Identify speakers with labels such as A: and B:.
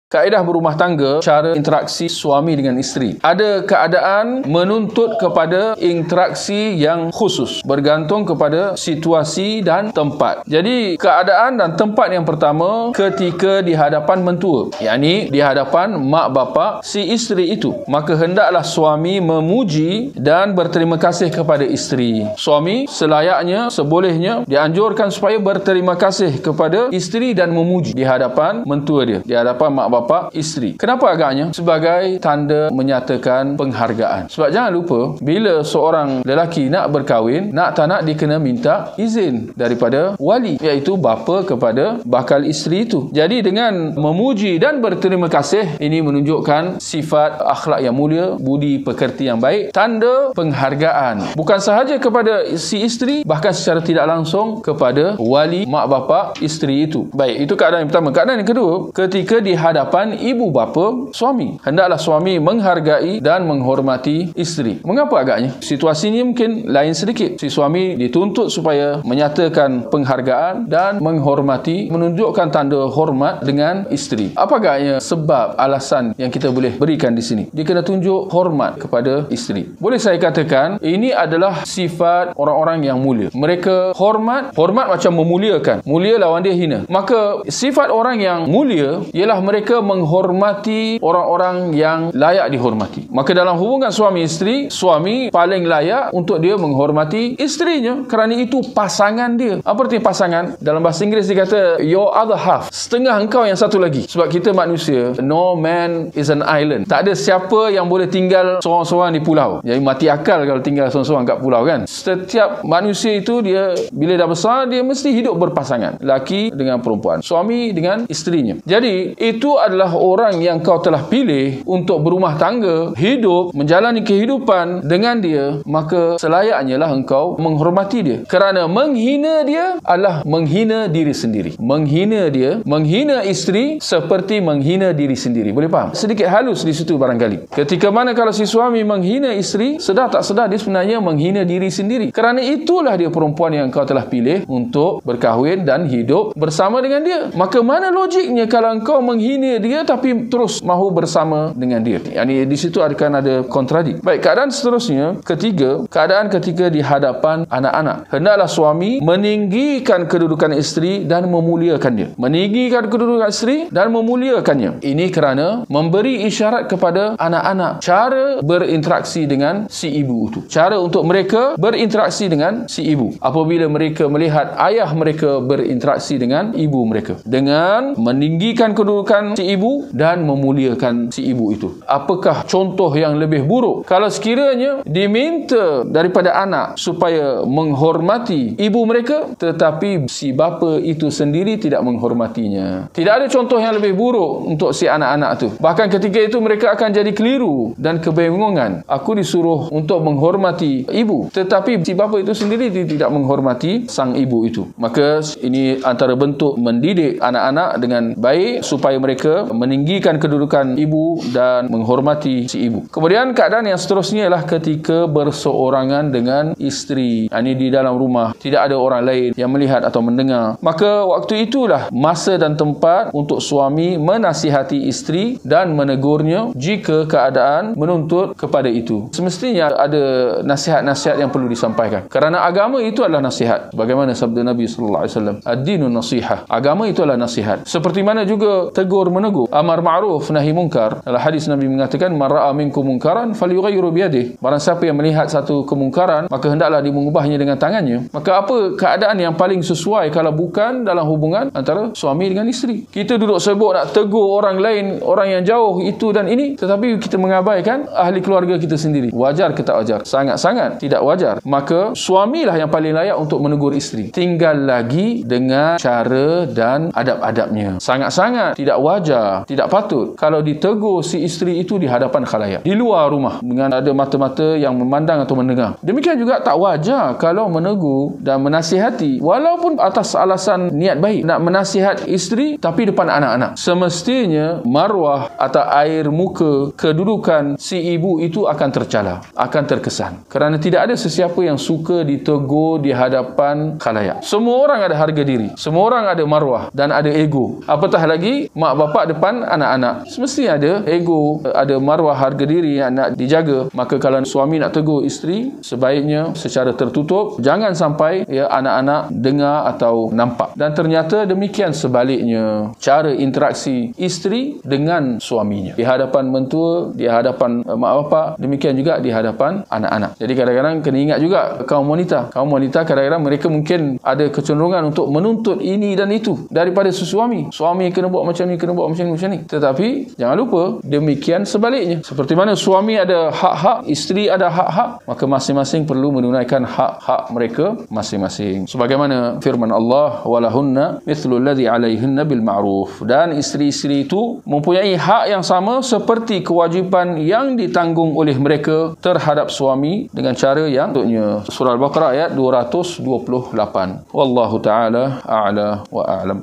A: Kaedah berumah tangga, cara interaksi suami dengan isteri. Ada keadaan menuntut kepada interaksi yang khusus, bergantung kepada situasi dan tempat. Jadi, keadaan dan tempat yang pertama ketika di hadapan mentua, yakni di hadapan mak bapak si isteri itu. Maka hendaklah suami memuji dan berterima kasih kepada isteri. Suami selayaknya, sebolehnya dianjurkan supaya berterima kasih kepada isteri dan memuji di hadapan mentua dia, di hadapan mak bapa isteri. Kenapa agaknya? Sebagai tanda menyatakan penghargaan. Sebab jangan lupa, bila seorang lelaki nak berkahwin, nak tak nak dia kena minta izin daripada wali, iaitu bapa kepada bakal isteri itu. Jadi dengan memuji dan berterima kasih, ini menunjukkan sifat akhlak yang mulia, budi pekerti yang baik, tanda penghargaan. Bukan sahaja kepada si isteri, bahkan secara tidak langsung kepada wali mak bapa isteri itu. Baik, itu keadaan yang pertama. Keadaan yang kedua, ketika di hadapan ibu bapa suami, hendaklah suami menghargai dan menghormati isteri. Mengapa agaknya? Situasinya mungkin lain sedikit. Si suami dituntut supaya menyatakan penghargaan dan menghormati, menunjukkan tanda hormat dengan isteri. Apa agaknya sebab, alasan yang kita boleh berikan di sini? Dia kena tunjuk hormat kepada isteri. Boleh saya katakan ini adalah sifat orang-orang yang mulia. Mereka hormat macam memuliakan. Mulia lawan dia hina. Maka sifat orang yang mulia ialah mereka menghormati orang-orang yang layak dihormati. Maka dalam hubungan suami isteri, suami paling layak untuk dia menghormati isterinya, kerana itu pasangan dia. Apa arti pasangan? Dalam bahasa Inggeris dia kata your other half, setengah engkau yang satu lagi. Sebab kita manusia, no man is an island. Tak ada siapa yang boleh tinggal seorang-seorang di pulau. Jadi mati akal kalau tinggal seorang-seorang kat pulau, kan? Setiap manusia itu, dia bila dah besar, dia mesti hidup berpasangan. Laki dengan perempuan, suami dengan isterinya. Jadi itu adalah orang yang kau telah pilih untuk berumah tangga, hidup, menjalani kehidupan dengan dia. Maka selayaknya lah engkau menghormati dia. Kerana menghina dia adalah menghina diri sendiri. Menghina dia, menghina isteri seperti menghina diri sendiri. Boleh faham? Sedikit halus di situ barangkali. Ketika mana kalau si suami menghina isteri, sedar tak sedar dia sebenarnya menghina diri sendiri. Kerana itulah dia perempuan yang kau telah pilih untuk berkahwin dan hidup bersama dengan dia. Maka mana logiknya kalau engkau menghina dia tapi terus mahu bersama dengan dia? Yani di situ akan ada kontradik. Baik, keadaan seterusnya, ketiga, keadaan ketika di hadapan anak-anak. Hendaklah suami meninggikan kedudukan isteri dan memuliakan dia. Meninggikan kedudukan isteri dan memuliakannya. Ini kerana memberi isyarat kepada anak-anak cara berinteraksi dengan si ibu itu. Cara untuk mereka berinteraksi dengan si ibu. Apabila mereka melihat ayah mereka berinteraksi dengan ibu mereka, dengan meninggikan kedudukan si ibu dan memuliakan si ibu itu. Apakah contoh yang lebih buruk kalau sekiranya diminta daripada anak supaya menghormati ibu mereka, tetapi si bapa itu sendiri tidak menghormatinya? Tidak ada contoh yang lebih buruk untuk si anak-anak tu. Bahkan ketika itu mereka akan jadi keliru dan kebingungan. Aku disuruh untuk menghormati ibu, tetapi si bapa itu sendiri tidak menghormati sang ibu itu. Maka ini antara bentuk mendidik anak-anak dengan baik supaya mereka meninggikan kedudukan ibu dan menghormati si ibu. Kemudian keadaan yang seterusnya ialah ketika berseorangan dengan isteri. Ini di dalam rumah, tidak ada orang lain yang melihat atau mendengar. Maka waktu itulah masa dan tempat untuk suami menasihati isteri dan menegurnya jika keadaan menuntut kepada itu. Semestinya ada nasihat-nasihat yang perlu disampaikan. Kerana agama itu adalah nasihat. Bagaimana sabda Nabi sallallahu alaihi wasallam, ad-dinun nasihah. Agama itu adalah nasihat. Seperti mana juga tegur menegur, amar ma'ruf nahi munkar. Dalam hadis Nabi mengatakan, man ra'a minkum munkaran falyughayyiru biyadihi. Barang siapa yang melihat satu kemungkaran, maka hendaklah dia mengubahnya dengan tangannya. Maka apa keadaan yang paling sesuai kalau bukan dalam hubungan antara suami dengan isteri? Kita duduk sibuk nak tegur orang lain, orang yang jauh itu dan ini, tetapi kita mengabaikan ahli keluarga kita sendiri. Wajar ke tak wajar? Sangat-sangat tidak wajar. Maka suamilah yang paling layak untuk menegur isteri. Tinggal lagi dengan cara dan adab-adabnya. Sangat-sangat tidak wajar, tidak patut kalau ditegur si isteri itu di hadapan khalayak, di luar rumah, dengan ada mata-mata yang memandang atau mendengar. Demikian juga tak wajar kalau menegur dan menasihati walaupun atas alasan niat baik, nak menasihat isteri tapi depan anak-anak. Semestinya maruah atau air muka kedudukan si ibu itu akan tercela, akan terkesan. Kerana tidak ada sesiapa yang suka ditegur di hadapan khalayak. Semua orang ada harga diri, semua orang ada maruah dan ada ego. Apatah lagi mak bapak nampak depan anak-anak. Semestinya ada ego, ada maruah harga diri yang nak dijaga. Maka kalau suami nak tegur isteri, sebaiknya secara tertutup, jangan sampai anak-anak dengar atau nampak. Dan ternyata demikian sebaliknya cara interaksi isteri dengan suaminya, di hadapan mentua, di hadapan mak bapak, demikian juga di hadapan anak-anak. Jadi kadang-kadang kena ingat juga kaum wanita kadang-kadang mereka mungkin ada kecenderungan untuk menuntut ini dan itu daripada suami kena buat macam ni, kena buat macam ni. Tetapi jangan lupa demikian sebaliknya. Seperti mana suami ada hak-hak, isteri ada hak-hak, maka masing-masing perlu menunaikan hak-hak mereka masing-masing. Sebagaimana firman Allah, walahunna mithlul ladzi alaihinna bil ma'ruf, dan isteri-isteri itu mempunyai hak yang sama seperti kewajipan yang ditanggung oleh mereka terhadap suami dengan cara yang untuknya. Surah Al-Baqarah ayat 228. Wallahu ta'ala a'la wa a'lam.